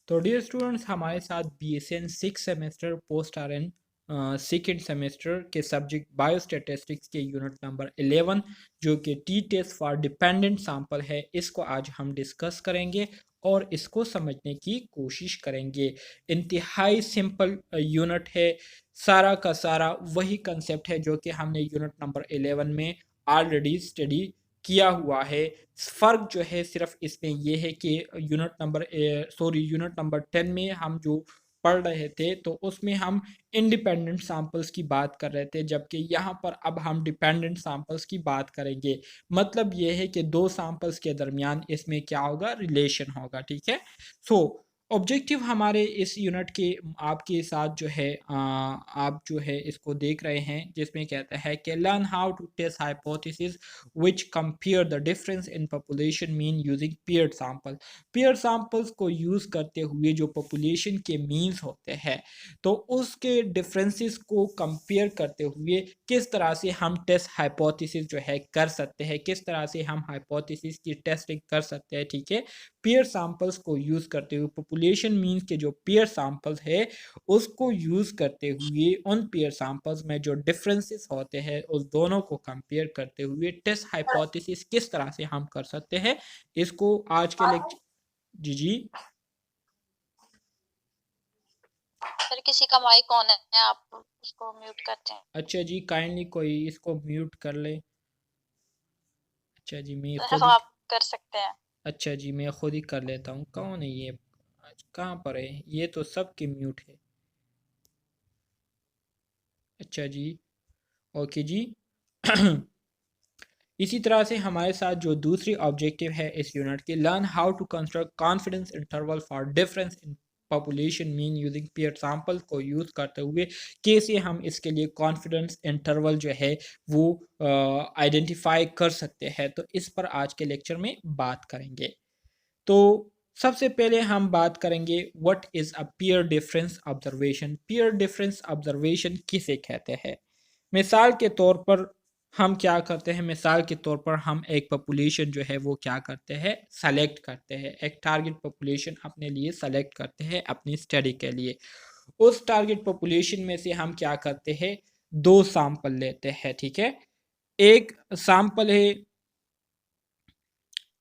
तो dear students, हमारे साथ BSN 6 semester post RN second semester के सब्जेक्ट बायोस्टैटिस्टिक्स के यूनिट नंबर 11 जो कि T test for dependent sample है, इसको आज हम डिस्कस करेंगे और इसको समझने की कोशिश करेंगे। इंतहाई सिंपल यूनिट है, सारा का सारा वही कंसेप्ट है जो कि हमने यूनिट नंबर 11 में ऑलरेडी स्टडी किया हुआ है। फ़र्क जो है सिर्फ इसमें यह है कि यूनिट नंबर 10 में हम जो पढ़ रहे थे तो उसमें हम इंडिपेंडेंट सैंपल्स की बात कर रहे थे, जबकि यहाँ पर अब हम डिपेंडेंट सैंपल्स की बात करेंगे। मतलब ये है कि दो सैंपल्स के दरमियान इसमें क्या होगा, रिलेशन होगा। ठीक है। सो ऑब्जेक्टिव हमारे इस यूनिट के आपके साथ जो है आप जो है इसको देख रहे हैं, जिसमें कहता है कि learn how to test hypothesis which compare the difference in population mean using paired sample। paired samples को यूज करते हुए जो population के मीन्स होते हैं तो उसके डिफरेंसेस को कंपेयर करते हुए किस तरह से हम टेस्ट हाइपोथेसिस जो है कर सकते हैं, किस तरह से हम हाइपोथेसिस की टेस्टिंग कर सकते हैं। ठीक है। पेयर सैंपल्स को यूज करते हुए पॉपुलेशन मीन्स के जो पेयर सैंपल्स है उसको यूज करते हुए उन पेयर सैंपल्स में जो डिफरेंसेस होते हैं उस दोनों को कंपेयर करते हुए टेस्ट हाइपोथेसिस किस तरह से हम कर सकते हैं, इसको आज के लेक्चर। जी जी सर, किसी का माइक ऑन है, आप उसको म्यूट करते हैं। अच्छा जी, काइंडली कोई इसको म्यूट कर ले। अच्छा जी, मैं सर, खुद ही आप कर सकते हैं। अच्छा जी, मैं खुद ही कर लेता हूँ। कौन है ये, आज कहाँ पर है ये, तो सबके म्यूट है। अच्छा जी, ओके जी। इसी तरह से हमारे साथ जो दूसरी ऑब्जेक्टिव है इस यूनिट की, learn how to construct confidence interval for difference in population mean using pair sample को यूज़ करते हुए कैसे हम इसके लिए कॉन्फिडेंस इंटरवल जो है वो आइडेंटिफाई कर सकते हैं, तो इस पर आज के लेक्चर में बात करेंगे। तो सबसे पहले हम बात करेंगे what is a pair difference observation. Pair difference observation किसे कहते हैं। मिसाल के तौर पर हम क्या करते हैं, मिसाल के तौर पर हम एक पॉपुलेशन जो है वो क्या करते हैं, सेलेक्ट करते हैं। एक टारगेट पॉपुलेशन अपने लिए सेलेक्ट करते हैं अपनी स्टडी के लिए। उस टारगेट पॉपुलेशन में से हम क्या करते हैं, दो सैंपल लेते हैं। ठीक है। एक सैंपल है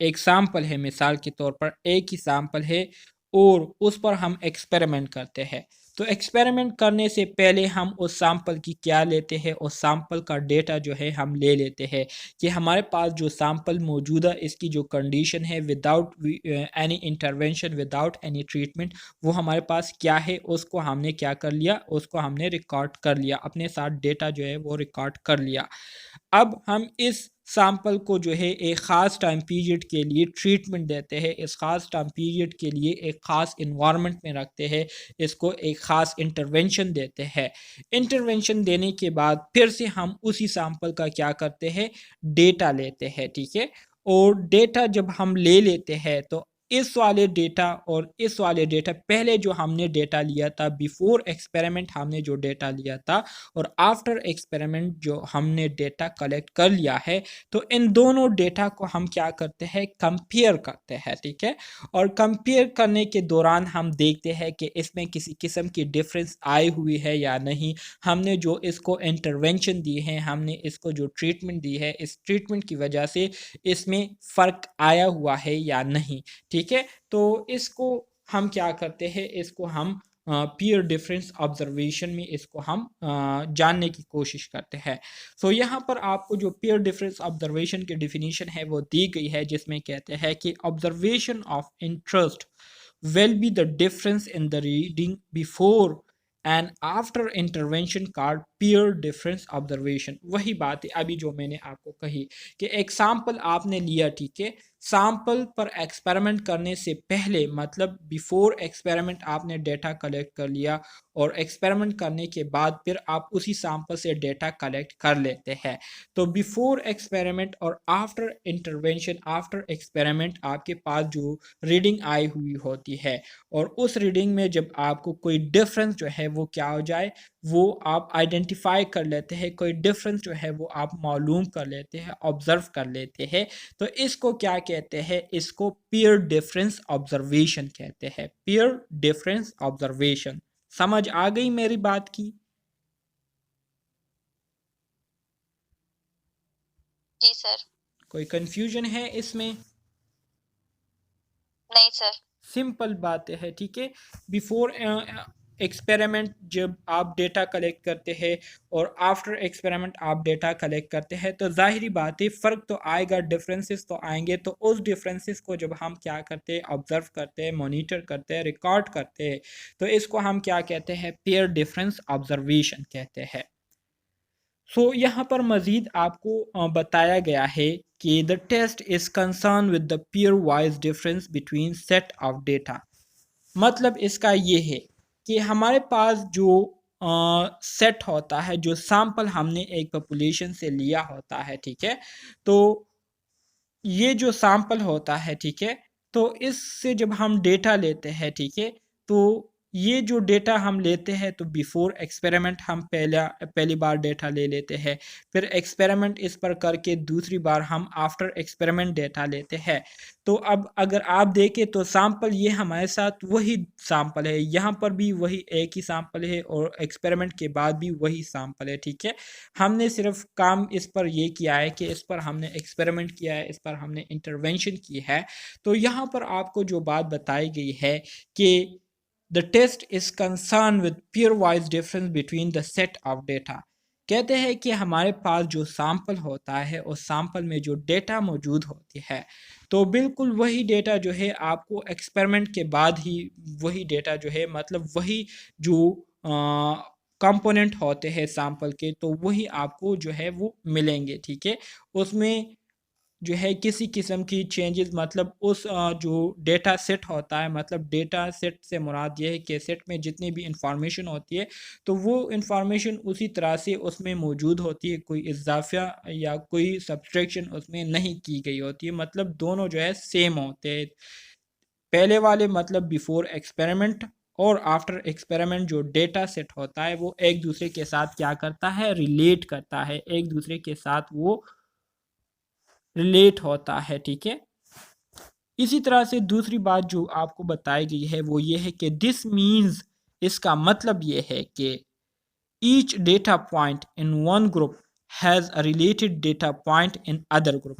एक सैंपल है मिसाल के तौर पर एक ही सैंपल है और उस पर हम एक्सपेरिमेंट करते हैं। तो एक्सपेरिमेंट करने से पहले हम उस सैंपल की क्या लेते हैं, उस सैंपल का डेटा जो है हम ले लेते हैं कि हमारे पास जो सैंपल मौजूदा इसकी जो कंडीशन है without any intervention, without any treatment, वो हमारे पास क्या है, उसको हमने क्या कर लिया, उसको हमने रिकॉर्ड कर लिया, अपने साथ डेटा जो है वो रिकॉर्ड कर लिया। अब हम इस सैंपल को जो है एक ख़ास टाइम पीरियड के लिए ट्रीटमेंट देते हैं, इस ख़ास टाइम पीरियड के लिए एक ख़ास इन्वायरमेंट में रखते हैं, इसको एक ख़ास इंटरवेंशन देते हैं। इंटरवेंशन देने के बाद फिर से हम उसी सैंपल का क्या करते हैं, डेटा लेते हैं। ठीक है। और डेटा जब हम ले लेते हैं तो इस वाले डेटा और इस वाले डेटा, पहले जो हमने डेटा लिया था बिफोर एक्सपेरिमेंट हमने जो डेटा लिया था और आफ्टर एक्सपेरिमेंट जो हमने डेटा कलेक्ट कर लिया है, तो इन दोनों डेटा को हम क्या करते हैं, कंपेयर करते हैं। ठीक है। और कंपेयर करने के दौरान हम देखते हैं कि इसमें किसी किस्म की डिफरेंस आई हुई है या नहीं, हमने जो इसको इंटरवेंशन दी है, हमने इसको जो ट्रीटमेंट दी है, इस ट्रीटमेंट की वजह से इसमें फ़र्क आया हुआ है या नहीं। ठीक है। तो इसको हम क्या करते हैं, इसको हम पीयर डिफरेंस ऑब्जर्वेशन में इसको हम जानने की कोशिश करते हैं। सो यहाँ पर आपको जो पीयर डिफरेंस ऑब्जर्वेशन की डिफिनीशन है वो दी गई है, जिसमें कहते हैं कि observation of interest will be the difference in the reading before and after intervention called peer difference observation। वही बात है अभी जो मैंने आपको कही कि एक सैंपल आपने लिया। ठीक है। सैंपल पर एक्सपेरिमेंट करने से पहले, मतलब बिफोर एक्सपेरिमेंट आपने डेटा कलेक्ट कर लिया और एक्सपेरिमेंट करने के बाद फिर आप उसी सैंपल से डेटा कलेक्ट कर लेते हैं। तो बिफोर एक्सपेरिमेंट और आफ्टर इंटरवेंशन, आफ्टर एक्सपेरिमेंट आपके पास जो रीडिंग आई हुई होती है और उस रीडिंग में जब आपको कोई डिफरेंस जो है वो क्या हो जाए, वो आप आइडेंटिफाई कर लेते हैं, कोई डिफरेंस जो है वो आप मालूम कर लेते हैं, ऑब्जर्व कर लेते हैं, तो इसको क्या कहते हैं? इसको पीयर डिफरेंस ऑब्जर्वेशन कहते हैं। Peer difference observation. समझ आ गई मेरी बात की? जी सर। कोई कंफ्यूजन है इसमें? नहीं सर। सिंपल बात है, ठीक है। बिफोर एक्सपेरिमेंट जब आप डेटा कलेक्ट करते हैं और आफ्टर एक्सपेरिमेंट आप डेटा कलेक्ट करते हैं, तो ज़ाहिरी बात है फ़र्क तो आएगा, डिफरेंसेस तो आएंगे। तो उस डिफरेंसेस को जब हम क्या करते हैं? ऑब्जर्व करते हैं, मॉनिटर करते हैं, रिकॉर्ड करते हैं, तो इसको हम क्या कहते हैं? पेयर डिफरेंस ऑब्जर्वेशन कहते हैं। सो यहाँ पर मज़ीद आपको बताया गया है कि the test is concern with the pair wise difference between set of data. मतलब इसका ये है कि हमारे पास जो सेट होता है, जो सैंपल हमने एक पॉपुलेशन से लिया होता है, ठीक है, तो ये जो सैंपल होता है, ठीक है, तो इससे जब हम डेटा लेते हैं, ठीक है, तो ये जो डेटा हम लेते हैं, तो बिफोर एक्सपेरिमेंट हम पहली बार डेटा ले लेते हैं, फिर एक्सपेरिमेंट इस पर करके दूसरी बार हम आफ्टर एक्सपेरिमेंट डेटा लेते हैं। तो अब अगर आप देखें तो सैंपल ये हमारे साथ वही सैंपल है, यहाँ पर भी वही एक ही सैंपल है और एक्सपेरिमेंट के बाद भी वही सैंपल है, ठीक है। हमने सिर्फ काम इस पर ये किया है कि इस पर हमने एक्सपेरिमेंट किया है, इस पर हमने इंटरवेंशन की है। तो यहाँ पर आपको जो बात बताई गई है कि the test is concern with pair wise difference between the set of data. कहते हैं कि हमारे पास जो सैंपल होता है उस सैंपल में जो डेटा मौजूद होती है, तो बिल्कुल वही डेटा जो है आपको एक्सपेरिमेंट के बाद ही वही डेटा जो है, मतलब वही जो कंपोनेंट होते हैं सैंपल के, तो वही आपको जो है वो मिलेंगे, ठीक है। उसमें जो है किसी किस्म की चेंजेस, मतलब उस जो डेटा सेट होता है, मतलब डेटा सेट से मुराद ये है कि सेट में जितनी भी इंफॉर्मेशन होती है, तो वो इंफॉर्मेशन उसी तरह से उसमें मौजूद होती है, कोई इजाफा या कोई सब्सट्रैक्शन उसमें नहीं की गई होती है, मतलब दोनों जो है सेम होते हैं। पहले वाले मतलब बिफोर एक्सपेरिमेंट और आफ्टर एक्सपेरिमेंट जो डेटा सेट होता है वो एक दूसरे के साथ क्या करता है? रिलेट करता है, एक दूसरे के साथ वो रिलेट होता है, ठीक है। इसी तरह से दूसरी बात जो आपको बताई गई है वो ये है कि दिस मीन्स, इसका मतलब ये है कि each data point in one group has a related data point in other group.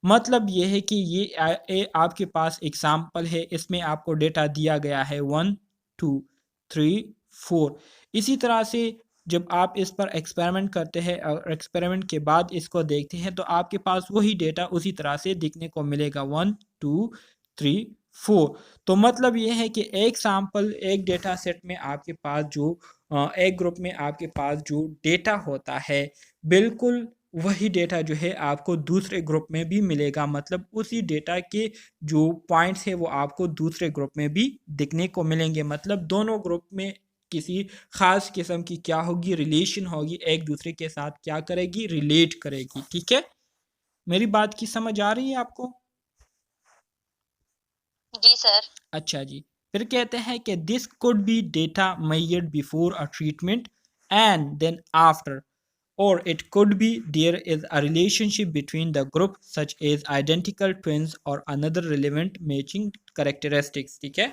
मतलब ये है कि आपके पास एग्जाम्पल है, इसमें आपको डेटा दिया गया है 1 2 3 4। इसी तरह से जब आप इस पर एक्सपेरिमेंट करते हैं और एक्सपेरिमेंट के बाद इसको देखते हैं, तो आपके पास वही डेटा उसी तरह से दिखने को मिलेगा 1 2 3 4। तो मतलब ये है कि एक सैंपल, एक डेटा सेट में आपके पास जो एक ग्रुप में आपके पास जो डेटा होता है, बिल्कुल वही डेटा जो है आपको दूसरे ग्रुप में भी मिलेगा, मतलब उसी डेटा के जो पॉइंट्स है वो आपको दूसरे ग्रुप में भी दिखने को मिलेंगे। मतलब दोनों ग्रुप में किसी खास किस्म की क्या होगी? रिलेशन होगी, एक दूसरे के साथ क्या करेगी? रिलेट करेगी, ठीक है। मेरी बात की समझ आ रही है आपको? जी सर। अच्छा जी। फिर कहते हैं कि this could be data measured before a treatment and then after, or it could be there is a relationship between the group such as identical twins or another relevant matching characteristics, ठीक है।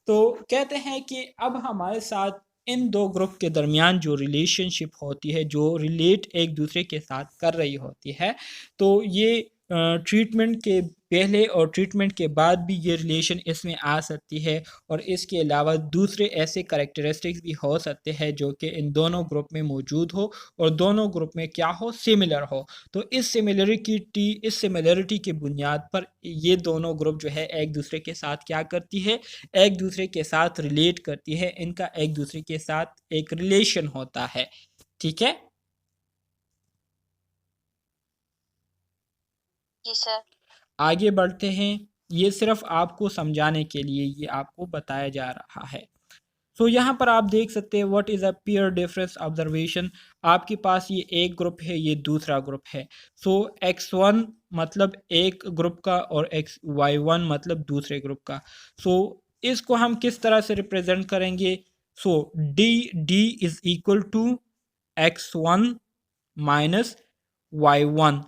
तो कहते हैं कि अब हमारे साथ इन दो ग्रुप के दरमियान जो रिलेशनशिप होती है, जो रिलेट एक दूसरे के साथ कर रही होती है, तो ये ट्रीटमेंट के पहले और ट्रीटमेंट के बाद भी ये रिलेशन इसमें आ सकती है, और इसके अलावा दूसरे ऐसे करेक्टरिस्टिक्स भी हो सकते हैं जो कि इन दोनों ग्रुप में मौजूद हो और दोनों ग्रुप में क्या हो? सिमिलर हो। तो इस सिमिलरिटी की बुनियाद पर ये दोनों ग्रुप जो है एक दूसरे के साथ क्या करती है? एक दूसरे के साथ रिलेट करती है, इनका एक दूसरे के साथ एक रिलेशन होता है, ठीक है। जी सर। आगे बढ़ते हैं। ये सिर्फ आपको समझाने के लिए ये आपको बताया जा रहा है। सो यहाँ पर आप देख सकते हैं what is a peer difference observation. आपके पास ये एक ग्रुप है, ये दूसरा ग्रुप है। सो x1 मतलब एक ग्रुप का और y1 मतलब दूसरे ग्रुप का। सो इसको हम किस तरह से रिप्रेजेंट करेंगे? So D is equal to x1 minus y1।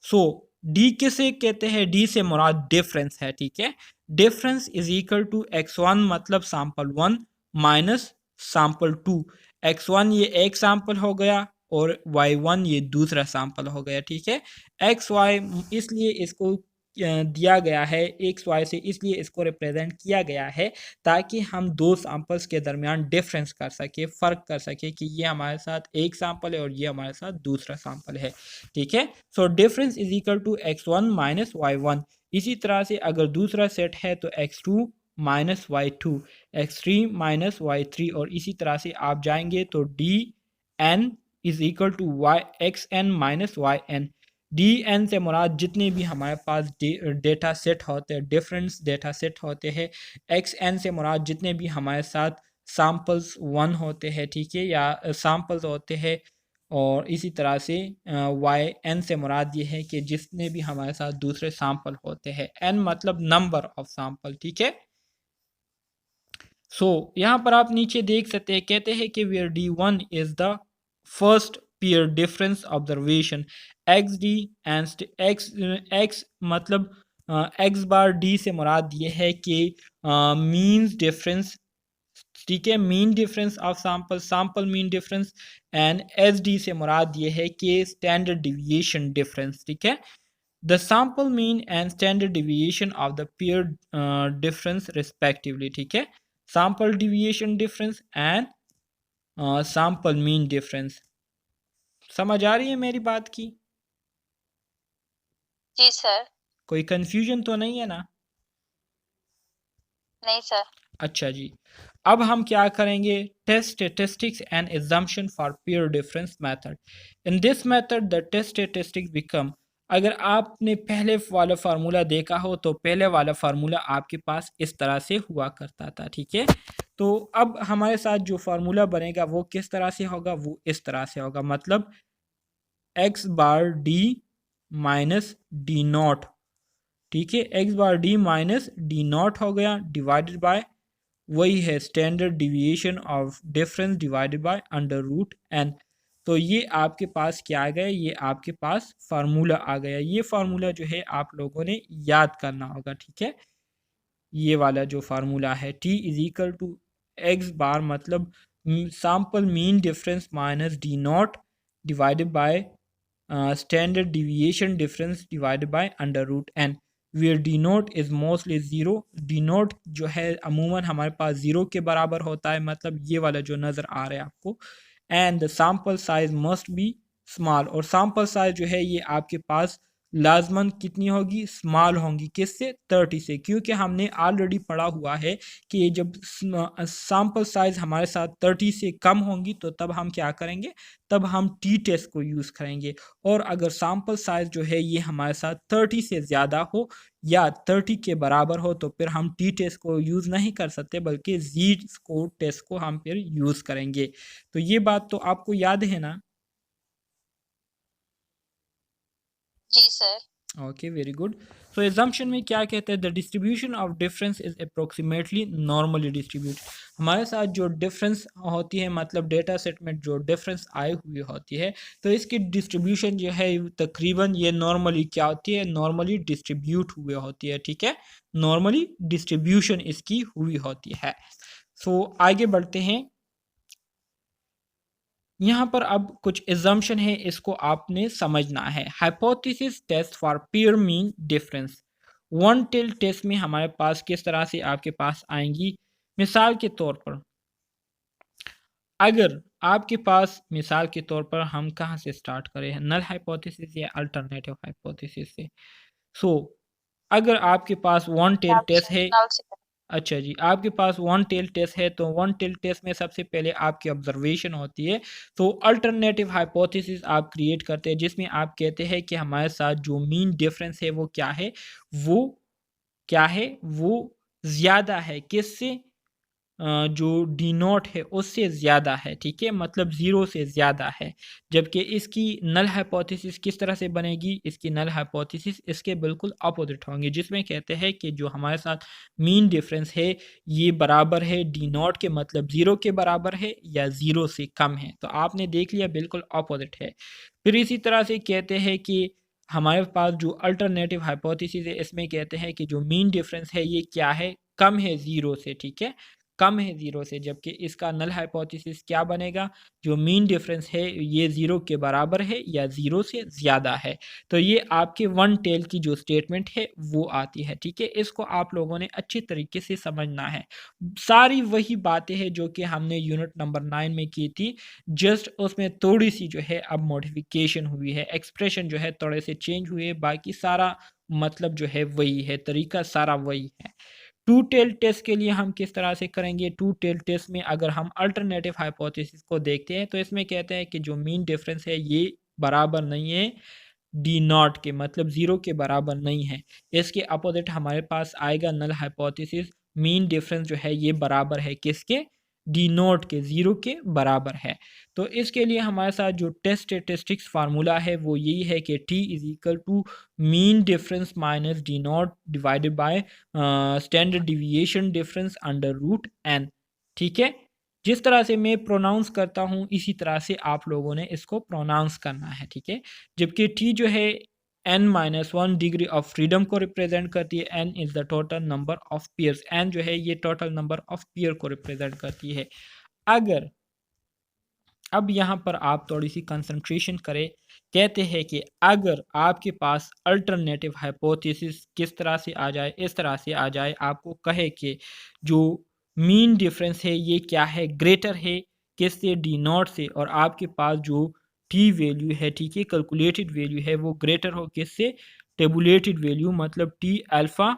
So D किसे कहते हैं? डी से मुराद डिफरेंस है, ठीक है। Difference is equal to x1 मतलब सैंपल 1 माइनस सैंपल 2। x1 ये एक सैंपल हो गया और y1 ये दूसरा सैंपल हो गया, ठीक है। एक्स वाई इसलिए इसको दिया गया है, एक्स वाई से इसलिए इसको रिप्रेजेंट किया गया है ताकि हम दो सैंपल्स के दरमियान डिफरेंस कर सके, फ़र्क कर सके कि ये हमारे साथ एक सैंपल है और ये हमारे साथ दूसरा सैंपल है, ठीक है। So difference is equal to x1 minus y1। इसी तरह से अगर दूसरा सेट है तो x2 minus y2, x3 minus y3 और इसी तरह से आप जाएंगे तो dn is equal to xn minus yn। D N से मुराद जितने भी हमारे पास डेटा सेट होते हैं, डिफरेंस डेटा सेट होते हैं। एक्स एन से मुराद जितने भी हमारे साथ सैम्पल्स 1 होते हैं, ठीक है, या सैम्पल्स होते हैं। और इसी तरह से वाई एन से मुराद ये है कि जितने भी हमारे साथ दूसरे सैम्पल होते हैं। एन मतलब नंबर ऑफ सैम्पल, ठीक है। सो यहाँ पर आप नीचे देख सकते हैं, कहते हैं कि where D1 is the first peer difference observation xd and x मतलब x बार d से मुराद ये है कि मीन्स डिफरेंस, ठीक है, mean difference of sample, sample mean difference. And S D से मुराद ये है कि स्टैंडर्ड डिविएशन डिफरेंस, ठीक है। The sample mean and standard deviation of the peer difference respectively, ठीक है। Sample deviation difference and sample mean difference. समझ आ रही है मेरी बात की? जी सर। कोई कंफ्यूजन तो नहीं है ना? नहीं सर। अच्छा जी, अब हम क्या करेंगे? Test statistics and assumption for peer difference method. In this method the test statistics become, अगर आपने पहले वाला फार्मूला देखा हो तो पहले वाला फार्मूला आपके पास इस तरह से हुआ करता था, ठीक है। तो अब हमारे साथ जो फार्मूला बनेगा वो किस तरह से होगा? वो इस तरह से होगा, मतलब X bar D minus D naught, ठीक है। X bar D minus D naught हो गया डिवाइडेड बाय, वही है standard deviation of difference divided by under root N. तो ये आपके पास क्या आ गया? ये आपके पास फार्मूला आ गया। ये फार्मूला जो है आप लोगों ने याद करना होगा, ठीक है। ये वाला जो फार्मूला है T is equal to X bar मतलब sample mean difference minus D not divided by standard deviation difference divided by under root N, where D nought is mostly zero. D nought जो है अमूमन हमारे पास zero के बराबर होता है, मतलब ये वाला जो नज़र आ रहा है आपको। And the sample size must be small, और सैम्पल साइज जो है ये आपके पास लाजमन कितनी होगी? स्मॉल होंगी। किससे? 30 से, क्योंकि हमने ऑलरेडी पढ़ा हुआ है कि जब सैम्पल साइज हमारे साथ 30 से कम होंगी तो तब हम क्या करेंगे? तब हम टी टेस्ट को यूज़ करेंगे। और अगर सैम्पल साइज जो है ये हमारे साथ 30 से ज़्यादा हो या 30 के बराबर हो तो फिर हम टी टेस्ट को यूज़ नहीं कर सकते, बल्कि जी स्कोर टेस्ट को हम फिर यूज़ करेंगे। तो ये बात तो आपको याद है ना? जी sir. Okay, very good. So assumption में क्या कहते हैं? The distribution of difference is approximately normally distributed. हमारे साथ जो डिफरेंस होती है, मतलब डेटा सेट में जो डिफरेंस आई हुई होती है, तो इसकी डिस्ट्रीब्यूशन जो है तकरीबन ये नॉर्मली क्या होती है? नॉर्मली डिस्ट्रीब्यूट हुई होती है, ठीक है। नॉर्मली डिस्ट्रीब्यूशन इसकी हुई होती है। सो आगे बढ़ते हैं। यहाँ पर अब कुछ एजम्पशन है, इसको आपने समझना है। Hypothesis test for peer mean difference. One tail test में हमारे पास किस तरह से आपके पास आएंगी? मिसाल के तौर पर, अगर आपके पास मिसाल के तौर पर हम कहाँ से स्टार्ट करें? नल हाइपोथेसिस या अल्टरनेटिव हाइपोथेसिस से? सो अगर आपके पास वन टेल टेस्ट है, नल से। अच्छा जी, आपके पास वन टेल टेस्ट है तो वन टेल टेस्ट में सबसे पहले आपकी ऑब्जर्वेशन होती है। तो अल्टरनेटिव हाइपोथेसिस आप क्रिएट करते हैं जिसमें आप कहते हैं कि हमारे साथ जो मीन डिफरेंस है वो क्या है? वो क्या है? वो ज़्यादा है किससे? जो डी नॉट है उससे ज़्यादा है, ठीक है, मतलब 0 से ज़्यादा है। जबकि इसकी नल हाइपोथेसिस किस तरह से बनेगी, इसकी नल हाइपोथेसिस इसके बिल्कुल अपोजिट होंगे, जिसमें कहते हैं कि जो हमारे साथ मीन डिफरेंस है ये बराबर है डी नॉट के, मतलब 0 के बराबर है या 0 से कम है। तो आपने देख लिया बिल्कुल अपोजिट है। फिर इसी तरह से कहते हैं कि हमारे पास जो अल्टरनेटिव हाइपोथेसिस है इसमें कहते हैं कि जो मीन डिफरेंस है ये क्या है, कम है 0 से, ठीक है, कम है 0 से। जबकि इसका नल हाइपोथेसिस क्या बनेगा, जो मीन डिफरेंस है ये 0 के बराबर है या 0 से ज़्यादा है। तो ये आपके वन टेल की जो स्टेटमेंट है वो आती है, ठीक है। इसको आप लोगों ने अच्छी तरीके से समझना है। सारी वही बातें हैं जो कि हमने यूनिट नंबर 9 में की थी, जस्ट उसमें थोड़ी सी जो है अब मॉडिफिकेशन हुई है, एक्सप्रेशन जो है थोड़े से चेंज हुए, बाकी सारा मतलब जो है वही है, तरीका सारा वही है। टू टेल टेस्ट के लिए हम किस तरह से करेंगे, टू टेल टेस्ट में अगर हम अल्टरनेटिव हाइपोथेसिस को देखते हैं तो इसमें कहते हैं कि जो मीन डिफरेंस है ये बराबर नहीं है डी नॉट के, मतलब 0 के बराबर नहीं है। इसके अपोजिट हमारे पास आएगा नल हाइपोथेसिस, मीन डिफरेंस जो है ये बराबर है किसके, डी नॉट के, 0 के बराबर है। तो इसके लिए हमारे साथ जो टेस्ट स्टेटिस्टिक्स फार्मूला है वो यही है कि T is equal to mean difference minus D not divided by standard deviation difference under root N, ठीक है। जिस तरह से मैं प्रोनाउंस करता हूँ इसी तरह से आप लोगों ने इसको प्रोनाउंस करना है, ठीक है। जबकि टी जो है n-1 डिग्री ऑफ फ्रीडम को रिप्रेजेंट करती है, n is the total number of pairs, n जो है ये टोटल नंबर ऑफ पेयर को रिप्रेजेंट करती है। अगर अब यहाँ पर आप थोड़ी सी कंसंट्रेशन करें, कहते हैं कि अगर आपके पास अल्टरनेटिव हाइपोथेसिस किस तरह से आ जाए, इस तरह से आ जाए, आपको कहे कि जो मीन डिफरेंस है ये क्या है, ग्रेटर है किससे, डी नॉट से, और आपके पास जो टी वैल्यू है, ठीक है, कैलकुलेटेड वैल्यू है, वो ग्रेटर हो किससे, टेबुलेटेड वैल्यू, मतलब टी अल्फ़ा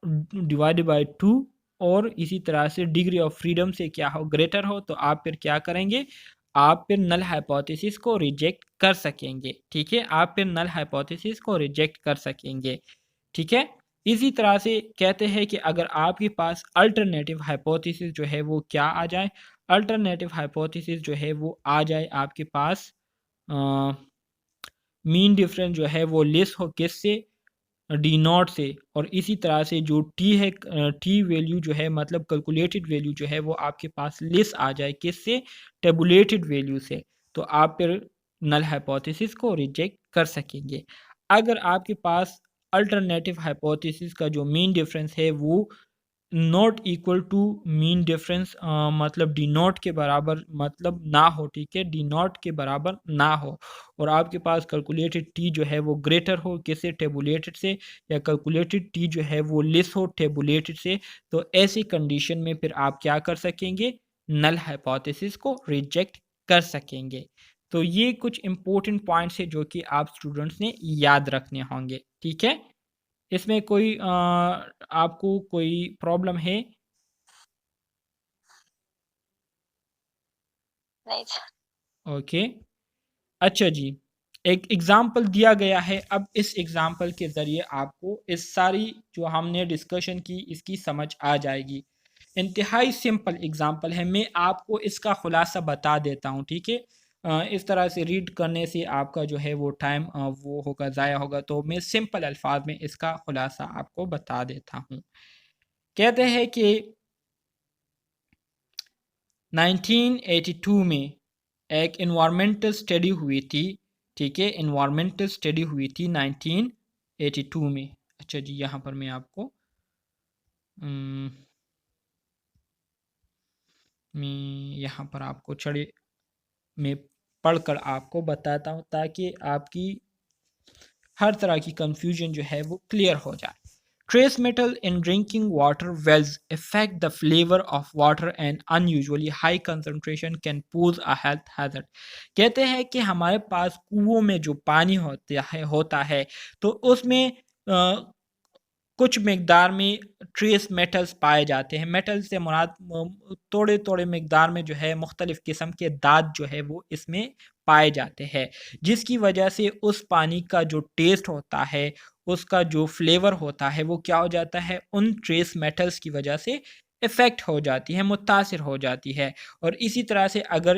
डिवाइडेड बाय 2, और इसी तरह से डिग्री ऑफ फ्रीडम से क्या हो, ग्रेटर हो, तो आप फिर क्या करेंगे, आप फिर नल हाइपोथेसिस को रिजेक्ट कर सकेंगे, ठीक है, आप फिर नल हाइपोथेसिस को रिजेक्ट कर सकेंगे, ठीक है। इसी तरह से कहते हैं कि अगर आपके पास अल्टरनेटिव हाइपोथेसिस जो है वो क्या आ जाए, अल्टरनेटिव हाइपोथेसिस जो है वो आ जाए आपके पास मीन डिफरेंस जो है वो लेस हो किससे, डी नॉट से, और इसी तरह से जो टी है, टी वैल्यू जो है मतलब कैलकुलेटेड वैल्यू जो है वो आपके पास लेस आ जाए किससे, टेबुलेटेड वैल्यू से, तो आप फिर नल हाइपोथेसिस को रिजेक्ट कर सकेंगे। अगर आपके पास अल्टरनेटिव हाइपोथेसिस का जो मीन डिफरेंस है वो not equal to mean difference, मतलब डी नॉट के बराबर मतलब ना हो, ठीक है, डी नॉट के बराबर ना हो, और आपके पास कैलकुलेटेड टी जो है वो ग्रेटर हो किससे, टेबुलेटेड से, या कैलकुलेटेड टी जो है वो लेस हो टेबुलेटेड से, तो ऐसी कंडीशन में फिर आप क्या कर सकेंगे, नल हाइपोथेसिस को रिजेक्ट कर सकेंगे। तो ये कुछ इंपॉर्टेंट पॉइंट्स है जो कि आप स्टूडेंट्स ने याद रखने होंगे, ठीक है। इसमें कोई आपको कोई प्रॉब्लम है? नहीं सर। ओके, अच्छा जी, एक एग्जाम्पल दिया गया है। अब इस एग्जाम्पल के ज़रिए आपको इस सारी जो हमने डिस्कशन की इसकी समझ आ जाएगी। इंतहाई सिंपल एग्जाम्पल है, मैं आपको इसका खुलासा बता देता हूँ, ठीक है। इस तरह से रीड करने से आपका जो है वो टाइम वो होगा, ज़ाया होगा, तो मैं सिंपल अल्फाज में इसका खुलासा आपको बता देता हूँ। कहते हैं कि 1982 में एक इन्वायरमेंटल स्टडी हुई थी, ठीक है, इन्वायरमेंटल स्टडी हुई थी 1982 में। अच्छा जी, यहाँ पर मैं आपको मैं यहाँ पर आपको चढ़े मैं पढ़कर आपको बताता हूँ ताकि आपकी हर तरह की कंफ्यूजन जो है वो क्लियर हो जाए। Trace metal in drinking water wells affect the flavor of water and unusually high concentration can pose a health hazard। कहते हैं कि हमारे पास कुओं में जो पानी होता है तो उसमें कुछ मिकदार में ट्रेस मेटल्स पाए जाते हैं। मेटल से मुराद थोड़े थोड़े मिकदार में जो है मुख्तलिफ़ किस्म के दाँत जो है वो इसमें पाए जाते हैं, जिसकी वजह से उस पानी का जो टेस्ट होता है, उसका जो फ्लेवर होता है वो क्या हो जाता है, उन ट्रेस मेटल्स की वजह से इफ़ेक्ट हो जाती है, मुतासिर हो जाती है। और इसी तरह से अगर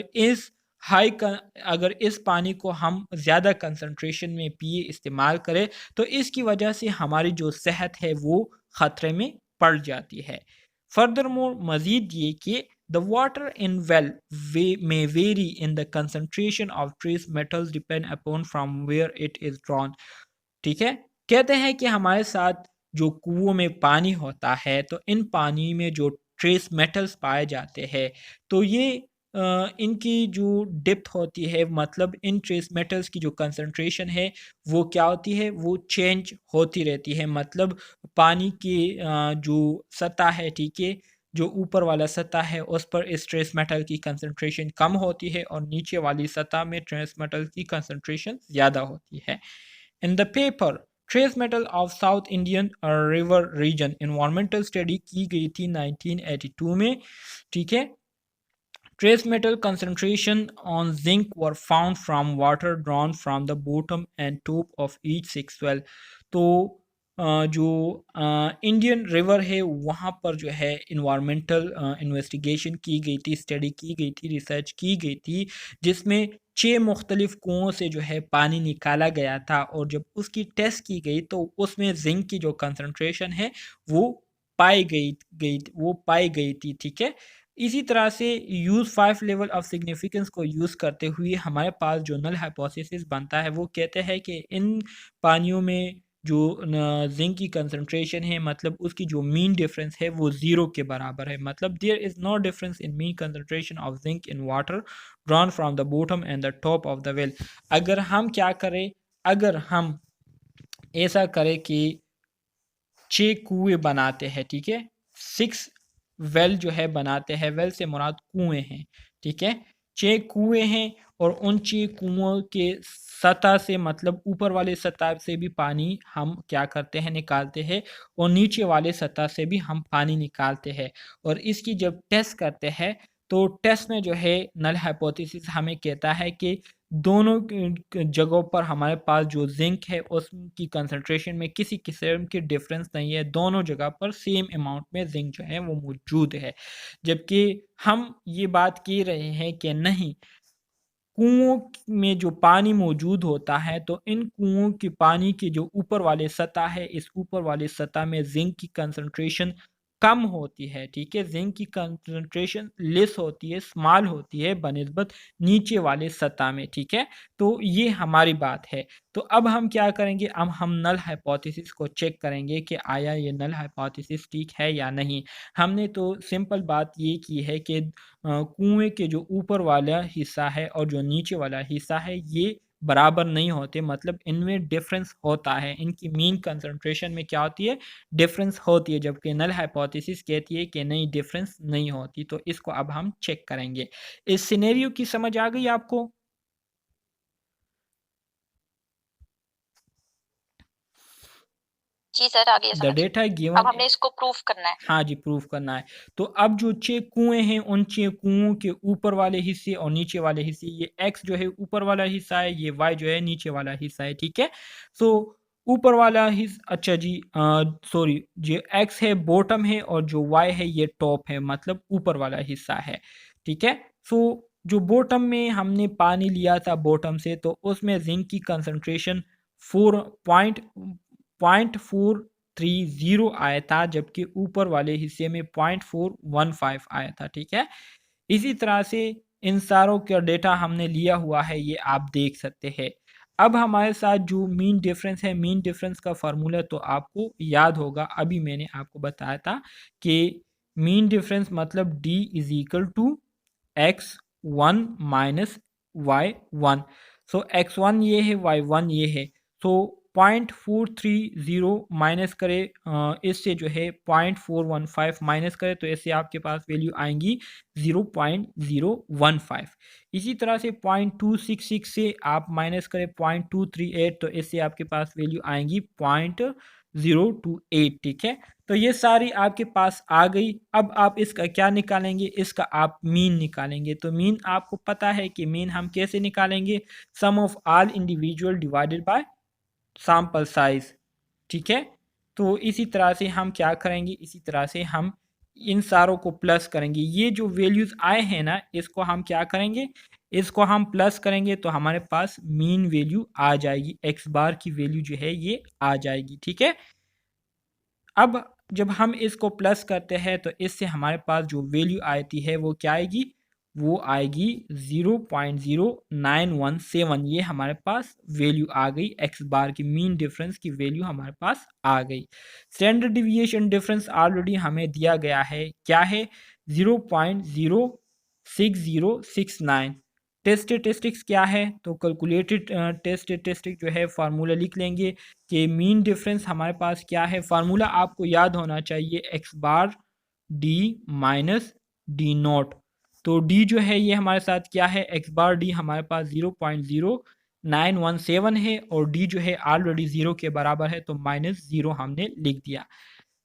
इस पानी को हम ज़्यादा कंसंट्रेशन में पिए, इस्तेमाल करें, तो इसकी वजह से हमारी जो सेहत है वो ख़तरे में पड़ जाती है। फर्दरमोर मज़ीद ये कि the water in well may vary in the concentration of trace metals depend upon from where it is drawn। ठीक है, कहते हैं कि हमारे साथ जो कुओं में पानी होता है, तो इन पानी में जो ट्रेस मेटल्स पाए जाते हैं, तो ये इनकी जो डेप्थ होती है, मतलब इन ट्रेस मेटल्स की जो कंसंट्रेशन है वो क्या होती है, वो चेंज होती रहती है। मतलब पानी की जो सतह है, ठीक है, जो ऊपर वाला सतह है उस पर इस ट्रेस मेटल की कंसंट्रेशन कम होती है और नीचे वाली सतह में ट्रेस मेटल की कंसंट्रेशन ज़्यादा होती है। In the paper trace metal of South Indian river region environmental study की गई थी 1982 में, ठीक है। Trace metal concentration on zinc were found from water drawn from the bottom and top of each six well। तो जो Indian river है वहाँ पर जो है इन्वायरमेंटल इन्वेस्टिगेशन की गई थी, स्टडी की गई थी, रिसर्च की गई थी, जिसमें 6 मुख्तलिफ कुओं से जो है पानी निकाला गया था। और जब उसकी टेस्ट की गई तो उसमें जिंक की जो कंसंट्रेशन है वो पाई गई थी, ठीक है। इसी तरह से यूज़ 5 लेवल ऑफ सिग्निफिकेंस को यूज़ करते हुए हमारे पास जो नल हाइपोथेसिस बनता है वो कहते हैं कि इन पानियों में जो जिंक की कंसंट्रेशन है, मतलब उसकी जो मीन डिफरेंस है वो 0 के बराबर है। मतलब there is no difference in mean concentration of zinc in water drawn from the bottom and the top of the well. अगर हम क्या करें, अगर हम ऐसा करें कि 6 कुएं बनाते हैं, ठीक है, 6 वेल जो है बनाते हैं, वेल से मुराद कुएं हैं, ठीक है। 6 कुएं हैं और उन 6 कुओं के सतह से, मतलब ऊपर वाले सतह से भी पानी हम क्या करते हैं, निकालते हैं, और नीचे वाले सतह से भी हम पानी निकालते हैं। और इसकी जब टेस्ट करते हैं तो टेस्ट में जो है नल हाइपोथेसिस हमें कहता है कि दोनों जगहों पर हमारे पास जो जिंक है उसकी कंसंट्रेशन में किसी किस्म की डिफरेंस नहीं है, दोनों जगह पर सेम अमाउंट में जिंक जो है वो मौजूद है। जबकि हम ये बात कह रहे हैं कि नहीं, कुओं में जो पानी मौजूद होता है तो इन कुओं के पानी के जो ऊपर वाले सतह है, इस ऊपर वाले सतह में जिंक की कंसंट्रेशन कम होती है, ठीक है, जिंक की कंसंट्रेशन लेस होती है, स्मॉल होती है बनिस्बत नीचे वाले सतह में, ठीक है। तो ये हमारी बात है। तो अब हम क्या करेंगे, अब हम नल हाइपोथेसिस को चेक करेंगे कि आया ये नल हाइपोथेसिस ठीक है या नहीं। हमने तो सिंपल बात ये की है कि कुएं के जो ऊपर वाला हिस्सा है और जो नीचे वाला हिस्सा है ये बराबर नहीं होते, मतलब इनमें डिफरेंस होता है, इनकी मीन कंसंट्रेशन में क्या होती है, डिफरेंस होती है। जबकि नल हाइपोथेसिस कहती है कि नहीं, डिफरेंस नहीं होती। तो इसको अब हम चेक करेंगे। इस सिनेरियो की समझ आ गई आपको? जी सर, आ गई है द समझ। डेटा अब गिवन, हमने इसको प्रूफ करना है। हाँ जी, प्रूफ करना है। तो अब जो 6 कुएं हैं उन 6 कुओं के ऊपर वाले हिस्से और नीचे वाले हिस्से, ये एक्स जो है ऊपर वाला हिस्सा है, ये वाई जो है नीचे वाला हिस्सा है, ठीक है। सो ऊपर वाला हिस्सा, अच्छा जी, सॉरी, जो एक्स है बॉटम है और जो वाई है ये टॉप है, मतलब ऊपर वाला हिस्सा है, ठीक है। सो जो बॉटम में हमने पानी लिया था बॉटम से, तो उसमें जिंक की कंसंट्रेशन 4.430 आया था, जबकि ऊपर वाले हिस्से में 0.415 आया था, ठीक है। इसी तरह से इन सारों का डेटा हमने लिया हुआ है, ये आप देख सकते हैं। अब हमारे साथ जो मीन डिफरेंस है, मीन डिफरेंस का फार्मूला तो आपको याद होगा, अभी मैंने आपको बताया था कि मीन डिफरेंस मतलब D is equal to x1 minus y1। So x1 ये है, y1 ये है। सो 0.430 माइनस करें, इससे जो है 0.415 माइनस करें तो इससे आपके पास वैल्यू आएंगी 0.015। इसी तरह से 0.266 से आप माइनस करें 0.238 तो इससे आपके पास वैल्यू आएंगी 0.028, ठीक है। तो ये सारी आपके पास आ गई। अब आप इसका क्या निकालेंगे, इसका आप मीन निकालेंगे। तो मीन आपको पता है कि मीन हम कैसे निकालेंगे, sum of all individual divided by sample size, ठीक है। तो इसी तरह से हम क्या करेंगे, इसी तरह से हम इन सारों को प्लस करेंगे। ये जो वैल्यूज़ आए हैं ना, इसको हम क्या करेंगे, इसको हम प्लस करेंगे तो हमारे पास मीन वैल्यू आ जाएगी, एक्स बार की वैल्यू जो है ये आ जाएगी। ठीक है, अब जब हम इसको प्लस करते हैं तो इससे हमारे पास जो वैल्यू आती है वो क्या आएगी, वो आएगी 0.0917। ये हमारे पास वैल्यू आ गई, एक्स बार की मीन डिफरेंस की वैल्यू हमारे पास आ गई। स्टैंडर्ड डिविएशन डिफरेंस ऑलरेडी हमें दिया गया है, क्या है, 0.06069। टेस्ट स्टेटिस्टिक्स क्या है, तो कैलकुलेटेड टेस्ट स्टेटिस्टिक जो है फार्मूला लिख लेंगे कि मीन डिफरेंस हमारे पास क्या है, फार्मूला आपको याद होना चाहिए, x bar D minus D not. तो डी जो है ये हमारे साथ क्या है, एक्स बार डी हमारे पास 0.0917 है और डी जो है ऑलरेडी 0 के बराबर है तो -0 हमने लिख दिया।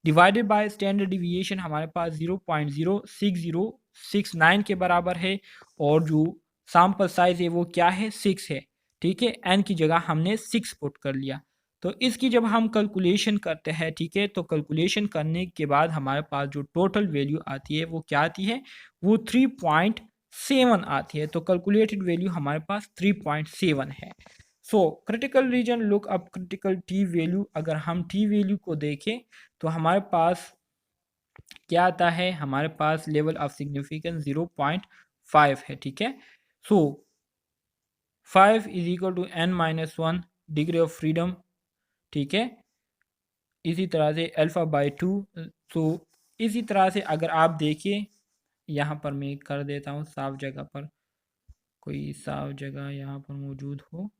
डिवाइडेड बाय स्टैंडर्ड डिविएशन हमारे पास 0.06069 के बराबर है और जो सैंपल साइज है वो क्या है, 6 है। ठीक है, एन की जगह हमने 6 पुट कर लिया। तो इसकी जब हम कैलकुलेशन करते हैं, ठीक है, तो कैलकुलेशन करने के बाद हमारे पास जो टोटल वैल्यू आती है वो क्या आती है, वो 3.7 आती है। तो कैलकुलेटेड वैल्यू हमारे पास 3.7 है। So critical reason look up critical T value. अगर हम टी वैल्यू को देखें तो हमारे पास क्या आता है, हमारे पास लेवल ऑफ सिग्निफिकेंस 0.5 है। ठीक है, so 5 is equal to n-1 degree of freedom. ठीक है, इसी तरह से अल्फ़ा बाई 2। तो इसी तरह से अगर आप देखिए, यहाँ पर मैं कर देता हूँ साफ जगह पर, कोई साफ जगह यहाँ पर मौजूद हो।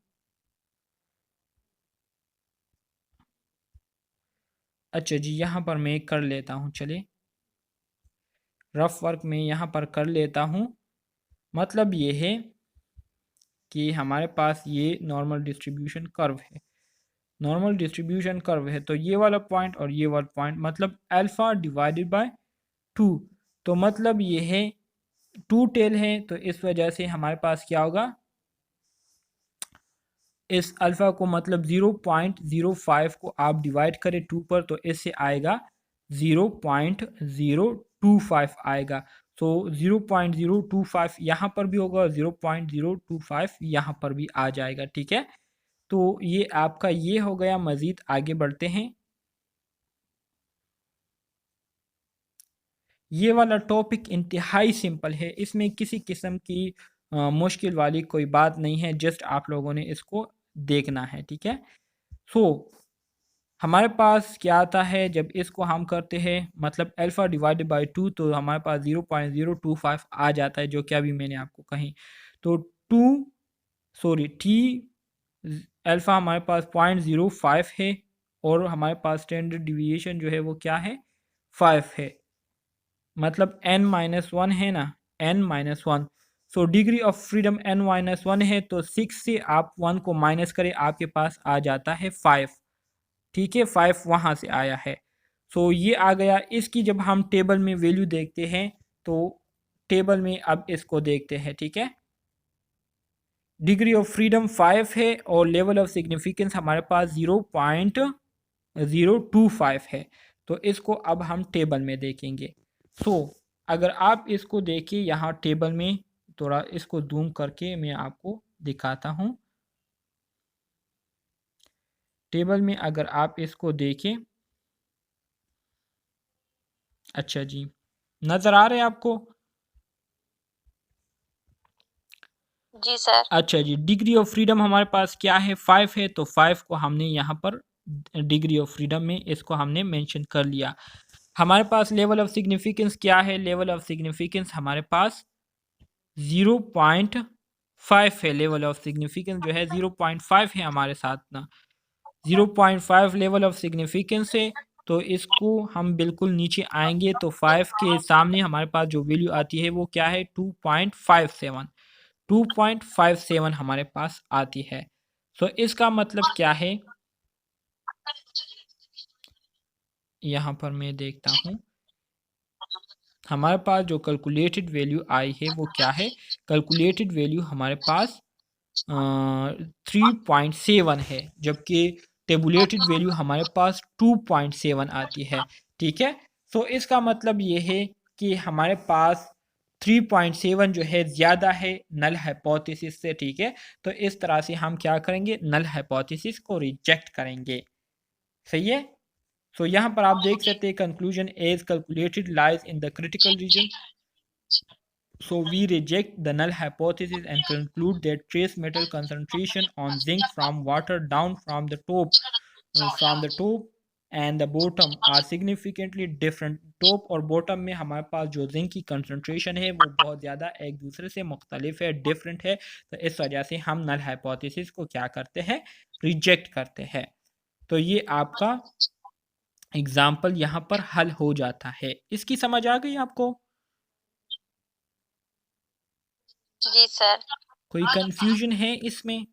अच्छा जी, यहाँ पर मैं कर लेता हूँ, चलिए रफ वर्क में यहाँ पर कर लेता हूँ। मतलब ये है कि हमारे पास ये नॉर्मल डिस्ट्रीब्यूशन कर्व है, नॉर्मल डिस्ट्रीब्यूशन कर्व है, तो ये वाला पॉइंट और ये वाला पॉइंट मतलब अल्फ़ा डिवाइडेड बाय 2। तो मतलब ये है 2 टेल है, तो इस वजह से हमारे पास क्या होगा, इस अल्फ़ा को मतलब 0.05 को आप डिवाइड करें 2 पर तो इससे आएगा 0.025 आएगा। तो 0.025 यहाँ पर भी होगा, 0.025 यहाँ पर भी आ जाएगा। ठीक है, तो ये आपका ये हो गया। मज़ीद आगे बढ़ते हैं। ये वाला टॉपिक इंतहाई सिंपल है, इसमें किसी किस्म की मुश्किल वाली कोई बात नहीं है, जस्ट आप लोगों ने इसको देखना है। ठीक है, सो हमारे पास क्या आता है जब इसको हम करते हैं, मतलब अल्फ़ा डिवाइडेड बाय 2, तो हमारे पास 0.025 आ जाता है, जो कि अभी मैंने आपको कही। तो टी अल्फ़ा हमारे पास 0.05 है और हमारे पास स्टैंडर्ड डिविएशन जो है वो क्या है, 5 है, मतलब n-1 है ना, n-1। So degree of freedom n-1 है, तो 6 से आप 1 को माइनस करें, आपके पास आ जाता है 5। ठीक है, 5 वहाँ से आया है। सो ये आ गया। इसकी जब हम टेबल में वैल्यू देखते हैं तो टेबल में अब इसको देखते हैं। ठीक है, डिग्री ऑफ फ्रीडम 5 है और लेवल ऑफ सिग्निफिकेंस हमारे पास 0.025 है। तो इसको अब हम टेबल में देखेंगे। सो अगर आप इसको देखिए यहाँ टेबल में, थोड़ा इसको जूम करके मैं आपको दिखाता हूँ। टेबल में अगर आप इसको देखें, अच्छा जी, नज़र आ रहे हैं आपको? जी सर। अच्छा जी, डिग्री ऑफ फ्रीडम हमारे पास क्या है, 5 है, तो 5 को हमने यहाँ पर डिग्री ऑफ फ्रीडम में इसको हमने मेंशन कर लिया। हमारे पास लेवल ऑफ सिग्निफिकेंस क्या है, लेवल ऑफ सिग्निफिकेंस हमारे पास 0.5 है। लेवल ऑफ सिग्निफिकेंस जो है 0.5 है हमारे साथ ना, 0.5 लेवल ऑफ सिग्निफिकेंस है। तो इसको हम बिल्कुल नीचे आएंगे तो 5 के सामने हमारे पास जो वैल्यू आती है वो क्या है, 2.57। 2.57 हमारे पास आती है। सो इसका मतलब क्या है, यहाँ पर मैं देखता हूँ, हमारे पास जो कैलकुलेटेड वैल्यू आई है वो क्या है, कैलकुलेटेड वैल्यू हमारे पास 3.7 है, जबकि टेबुलेटेड वैल्यू हमारे पास 2.7 आती है। ठीक है, तो इसका मतलब ये है कि हमारे पास 3.7 जो है ज़्यादा है नल हाइपोथेसिस से, ठीक है। तो इस तरह से हम क्या करेंगे, नल हाइपोथेसिस को रिजेक्ट करेंगे, सही है। सो यहाँ पर आप देख सकते हैं conclusion as calculated lies in the critical region. So we reject the null hypothesis and conclude that trace metal concentration on zinc from water down from the top and the bottom are significantly different. Top और bottom में हमारे पास जो zinc की concentration है वो बहुत ज़्यादा एक दूसरे से मुख्तलिफ है, डिफरेंट है। तो इस वजह से हम नल हाइपोथेसिस को क्या करते हैं, रिजेक्ट करते हैं। तो ये आपका एग्जाम्पल यहाँ पर हल हो जाता है। इसकी समझ आ गई आपको? जी सर। कोई कंफ्यूजन है इसमें?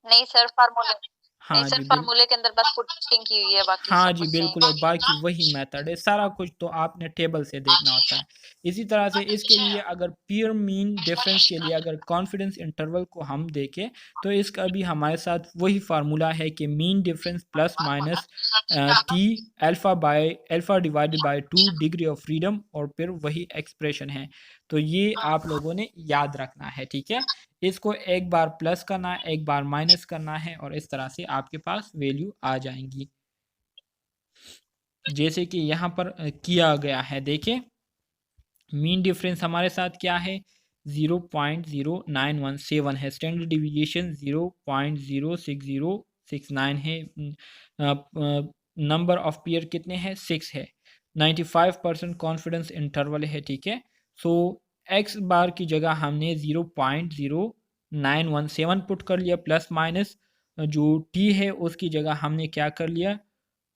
नहीं सर, फार्मूले नहीं हाँ सर, जी फार्मूले के अंदर बस पुटिंग की हुई है, बाकी हाँ सब जी कुछ बिल्कुल, और बाकी सेम। वही मेथड है, सारा कुछ तो आपने टेबल से देखना होता है। इसी तरह से इसके लिए अगर पीयर मीन डिफरेंस के लिए अगर कॉन्फिडेंस इंटरवल को हम देखें तो इसका भी हमारे साथ वही फार्मूला है कि mean difference plus minus T alpha divided by 2 degree of freedom, और फिर वही एक्सप्रेशन है। तो ये आप लोगों ने याद रखना है, ठीक है। इसको एक बार प्लस करना है, एक बार माइनस करना है, और इस तरह से आपके पास वैल्यू आ जाएंगी जैसे कि यहाँ पर किया गया है। देखिए मीन डिफरेंस हमारे साथ क्या है, 0.0917 है। स्टैंडर्ड डिविएशन 0.06069 है। नंबर ऑफ पेयर कितने हैं, 6 है। 95% कॉन्फिडेंस इंटरवल है, ठीक है। सो एक्स बार की जगह हमने 0.0917 पुट कर लिया, प्लस माइनस जो टी है उसकी जगह हमने क्या कर लिया,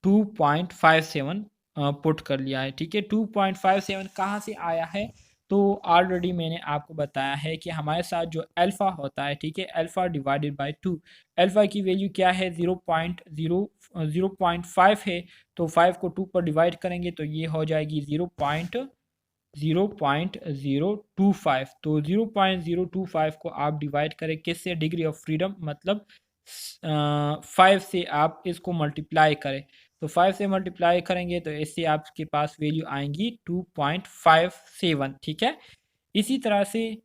2.57 पुट कर लिया है, ठीक है। 2.57 कहाँ से आया है, तो ऑलरेडी मैंने आपको बताया है कि हमारे साथ जो अल्फ़ा होता है, ठीक है, अल्फ़ा डिवाइडेड बाय 2, अल्फ़ा की वैल्यू क्या है, 0.5 है। तो 5 को 2 पर डिवाइड करेंगे तो ये हो जाएगी 0.025। तो 0.025 को आप डिवाइड करें किससे, डिग्री ऑफ फ्रीडम, मतलब 5 से आप इसको मल्टीप्लाई करें। तो 5 से मल्टीप्लाई करेंगे तो इससे आपके पास वैल्यू आएंगी 2.57, ठीक है। इसी तरह से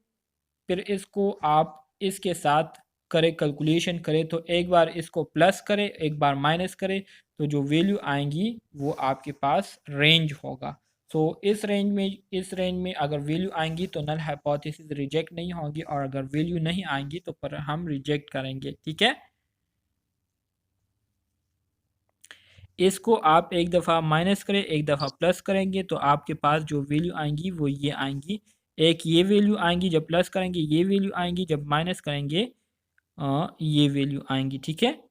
फिर इसको आप इसके साथ करें, कैलकुलेशन करें, तो एक बार इसको प्लस करें, एक बार माइनस करें, तो जो वैल्यू आएंगी वो आपके पास रेंज होगा। सो इस रेंज में अगर वैल्यू आएंगी तो नल हाइपोथेसिस रिजेक्ट नहीं होगी, और अगर वैल्यू नहीं आएंगी तो पर हम रिजेक्ट करेंगे, ठीक है। इसको आप एक दफ़ा माइनस करें, एक दफ़ा प्लस करेंगे तो आपके पास जो वैल्यू आएंगी वो ये आएंगी। एक ये वैल्यू आएंगी जब प्लस करेंगे, ये वैल्यू आएंगी जब माइनस करेंगे, ये वैल्यू आएंगी, ठीक है।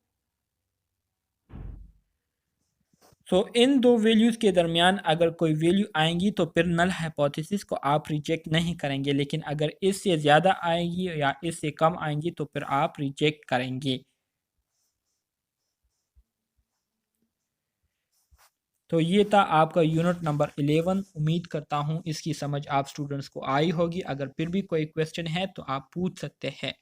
सो इन दो वैल्यूज़ के दरमियान अगर कोई वैल्यू आएंगी तो फिर नल हाइपोथेसिस को आप रिजेक्ट नहीं करेंगे, लेकिन अगर इससे ज़्यादा आएगी या इससे कम आएंगी तो फिर आप रिजेक्ट करेंगे। तो ये था आपका यूनिट नंबर 11। उम्मीद करता हूँ इसकी समझ आप स्टूडेंट्स को आई होगी। अगर फिर भी कोई क्वेश्चन है तो आप पूछ सकते हैं।